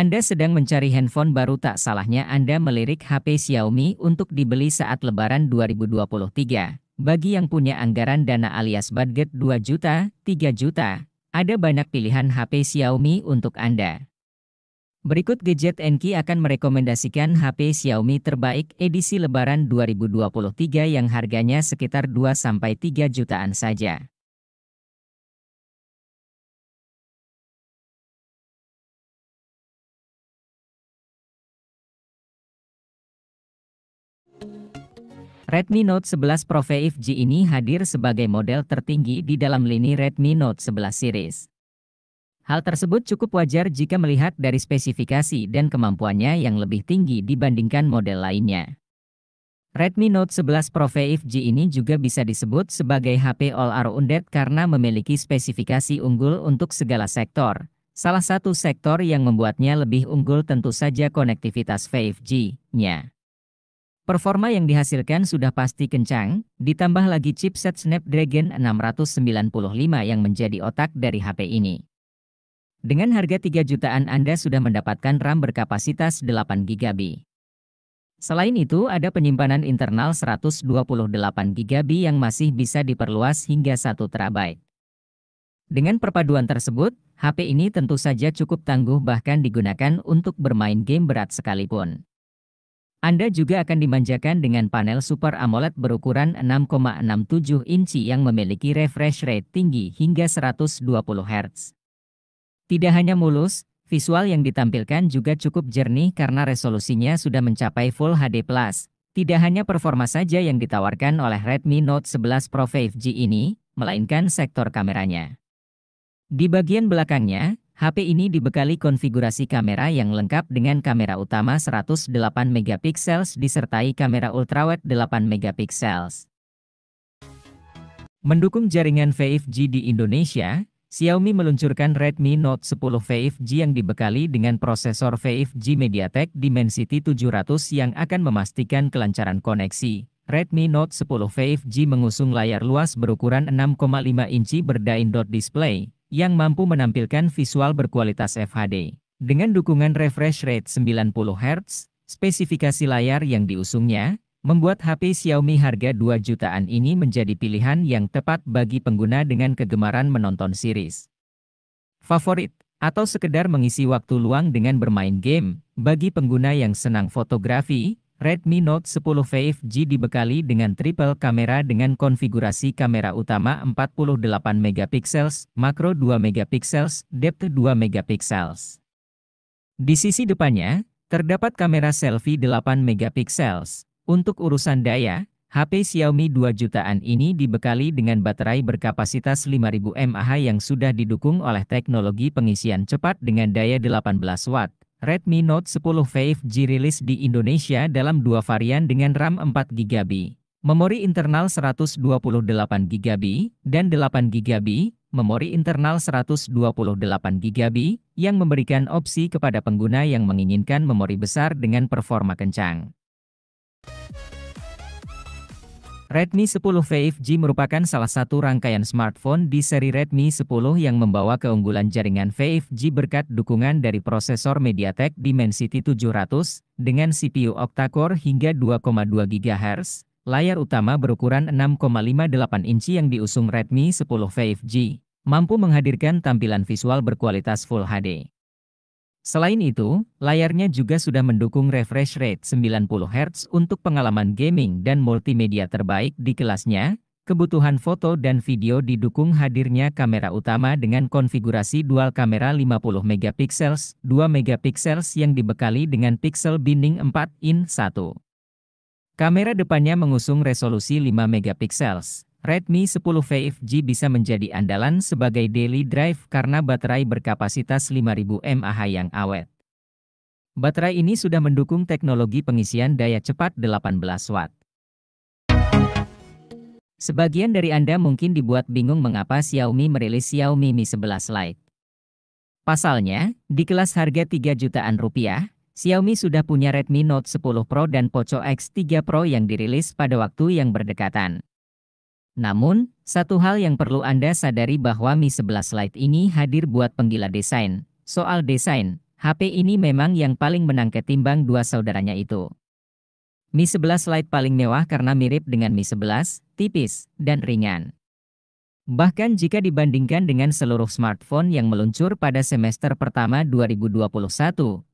Anda sedang mencari handphone baru, tak salahnya Anda melirik HP Xiaomi untuk dibeli saat Lebaran 2023. Bagi yang punya anggaran dana alias budget 2 juta, 3 juta, ada banyak pilihan HP Xiaomi untuk Anda. Berikut Gadget Enki akan merekomendasikan HP Xiaomi terbaik edisi Lebaran 2023 yang harganya sekitar 2-3 jutaan saja. Redmi Note 11 Pro 5G ini hadir sebagai model tertinggi di dalam lini Redmi Note 11 series. Hal tersebut cukup wajar jika melihat dari spesifikasi dan kemampuannya yang lebih tinggi dibandingkan model lainnya. Redmi Note 11 Pro 5G ini juga bisa disebut sebagai HP all-around karena memiliki spesifikasi unggul untuk segala sektor. Salah satu sektor yang membuatnya lebih unggul tentu saja konektivitas 5G-nya. Performa yang dihasilkan sudah pasti kencang, ditambah lagi chipset Snapdragon 695 yang menjadi otak dari HP ini. Dengan harga 3 jutaan Anda sudah mendapatkan RAM berkapasitas 8GB. Selain itu ada penyimpanan internal 128GB yang masih bisa diperluas hingga 1 TB. Dengan perpaduan tersebut, HP ini tentu saja cukup tangguh bahkan digunakan untuk bermain game berat sekalipun. Anda juga akan dimanjakan dengan panel Super AMOLED berukuran 6,67 inci yang memiliki refresh rate tinggi hingga 120 Hz. Tidak hanya mulus, visual yang ditampilkan juga cukup jernih karena resolusinya sudah mencapai Full HD+. Tidak hanya performa saja yang ditawarkan oleh Redmi Note 11 Pro 5G ini, melainkan sektor kameranya. Di bagian belakangnya, HP ini dibekali konfigurasi kamera yang lengkap dengan kamera utama 108 MP disertai kamera ultrawide 8 MP. Mendukung jaringan 5G di Indonesia, Xiaomi meluncurkan Redmi Note 10 5G yang dibekali dengan prosesor 5G MediaTek Dimensity 700 yang akan memastikan kelancaran koneksi. Redmi Note 10 5G mengusung layar luas berukuran 6,5 inci berdine-dot display yang mampu menampilkan visual berkualitas FHD. Dengan dukungan refresh rate 90 Hz, spesifikasi layar yang diusungnya membuat HP Xiaomi harga 2 jutaan ini menjadi pilihan yang tepat bagi pengguna dengan kegemaran menonton series favorit atau sekedar mengisi waktu luang dengan bermain game. Bagi pengguna yang senang fotografi, Redmi Note 10 5G dibekali dengan triple kamera dengan konfigurasi kamera utama 48 MP, makro 2 MP, depth 2 MP. Di sisi depannya, terdapat kamera selfie 8 MP. Untuk urusan daya, HP Xiaomi 2 jutaan ini dibekali dengan baterai berkapasitas 5000 mAh yang sudah didukung oleh teknologi pengisian cepat dengan daya 18 Watt. Redmi Note 10 5G rilis di Indonesia dalam 2 varian dengan RAM 4GB, memori internal 128GB, dan 8GB, memori internal 128GB, yang memberikan opsi kepada pengguna yang menginginkan memori besar dengan performa kencang. Redmi 10 5G merupakan salah satu rangkaian smartphone di seri Redmi 10 yang membawa keunggulan jaringan 5G berkat dukungan dari prosesor MediaTek Dimensity 700 dengan CPU octa-core hingga 2,2 GHz. Layar utama berukuran 6,58 inci yang diusung Redmi 10 5G mampu menghadirkan tampilan visual berkualitas Full HD. Selain itu, layarnya juga sudah mendukung refresh rate 90 Hz untuk pengalaman gaming dan multimedia terbaik di kelasnya. Kebutuhan foto dan video didukung hadirnya kamera utama dengan konfigurasi dual kamera 50 MP, 2 MP yang dibekali dengan pixel binding 4:1. Kamera depannya mengusung resolusi 5 MP. Redmi 10 5G bisa menjadi andalan sebagai daily drive karena baterai berkapasitas 5000 mAh yang awet. Baterai ini sudah mendukung teknologi pengisian daya cepat 18 Watt. Sebagian dari Anda mungkin dibuat bingung mengapa Xiaomi merilis Xiaomi Mi 11 Lite. Pasalnya, di kelas harga 3 jutaan rupiah, Xiaomi sudah punya Redmi Note 10 Pro dan Poco X3 Pro yang dirilis pada waktu yang berdekatan. Namun, satu hal yang perlu Anda sadari bahwa Mi 11 Lite ini hadir buat penggila desain. Soal desain, HP ini memang yang paling menang ketimbang dua saudaranya itu. Mi 11 Lite paling mewah karena mirip dengan Mi 11, tipis, dan ringan. Bahkan jika dibandingkan dengan seluruh smartphone yang meluncur pada semester pertama 2021,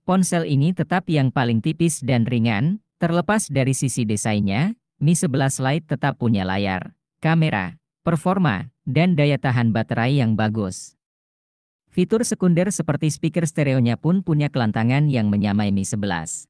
ponsel ini tetap yang paling tipis dan ringan. Terlepas dari sisi desainnya, Mi 11 Lite tetap punya layar, kamera, performa, dan daya tahan baterai yang bagus. Fitur sekunder seperti speaker stereonya pun punya kelantangan yang menyamai Mi 11.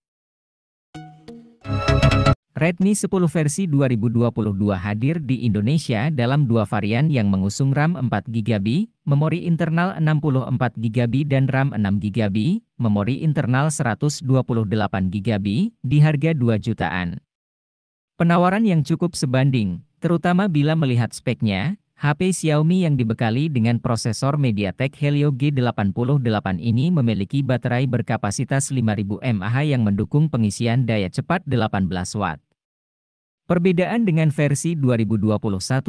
Redmi 10 versi 2022 hadir di Indonesia dalam dua varian yang mengusung RAM 4GB, memori internal 64GB dan RAM 6GB, memori internal 128GB, di harga 2 jutaan. Penawaran yang cukup sebanding, terutama bila melihat speknya. HP Xiaomi yang dibekali dengan prosesor MediaTek Helio G88 ini memiliki baterai berkapasitas 5000 mAh yang mendukung pengisian daya cepat 18 Watt. Perbedaan dengan versi 2021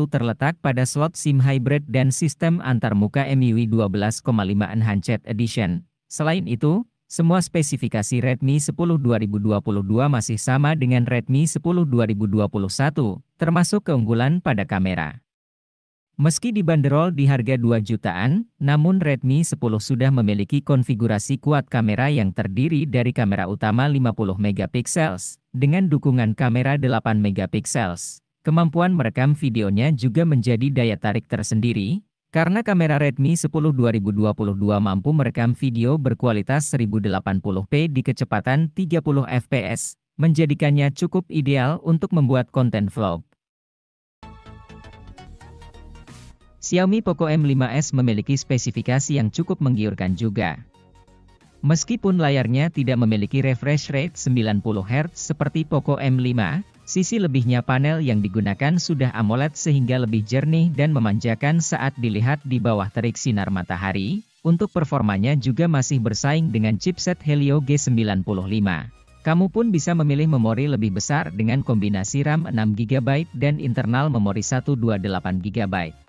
terletak pada slot SIM hybrid dan sistem antarmuka MIUI 12,5 Enhanced Edition. Selain itu, semua spesifikasi Redmi 10 2022 masih sama dengan Redmi 10 2021, termasuk keunggulan pada kamera. Meski dibanderol di harga 2 jutaan, namun Redmi 10 sudah memiliki konfigurasi kuat kamera yang terdiri dari kamera utama 50 megapiksel, dengan dukungan kamera 8 megapiksel. Kemampuan merekam videonya juga menjadi daya tarik tersendiri, karena kamera Redmi 10 2022 mampu merekam video berkualitas 1080p di kecepatan 30 fps, menjadikannya cukup ideal untuk membuat konten vlog. Xiaomi Poco M5s memiliki spesifikasi yang cukup menggiurkan juga. Meskipun layarnya tidak memiliki refresh rate 90Hz seperti Poco M5, sisi lebihnya panel yang digunakan sudah AMOLED sehingga lebih jernih dan memanjakan saat dilihat di bawah terik sinar matahari. Untuk performanya juga masih bersaing dengan chipset Helio G95. Kamu pun bisa memilih memori lebih besar dengan kombinasi RAM 6GB dan internal memori 128GB.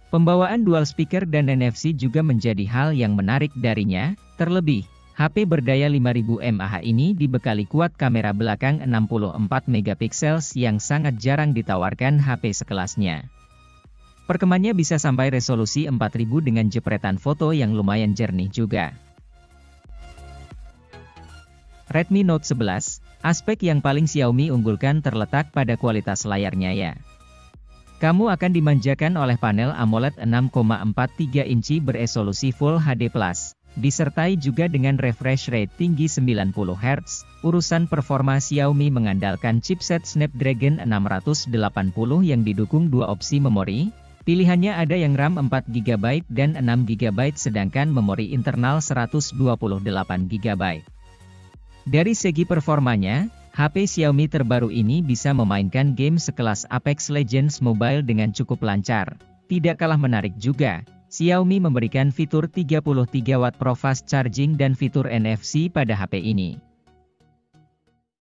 Pembawaan dual speaker dan NFC juga menjadi hal yang menarik darinya, terlebih, HP berdaya 5000 mAh ini dibekali kuat kamera belakang 64 megapiksel yang sangat jarang ditawarkan HP sekelasnya. Perkembangannya bisa sampai resolusi 4000 dengan jepretan foto yang lumayan jernih juga. Redmi Note 11, aspek yang paling Xiaomi unggulkan terletak pada kualitas layarnya ya. Kamu akan dimanjakan oleh panel AMOLED 6,43 inci beresolusi Full HD+, disertai juga dengan refresh rate tinggi 90Hz. Urusan performa Xiaomi mengandalkan chipset Snapdragon 680 yang didukung dua opsi memori. Pilihannya ada yang RAM 4GB dan 6GB sedangkan memori internal 128GB. Dari segi performanya, HP Xiaomi terbaru ini bisa memainkan game sekelas Apex Legends Mobile dengan cukup lancar. Tidak kalah menarik juga, Xiaomi memberikan fitur 33 Watt Pro Fast Charging dan fitur NFC pada HP ini.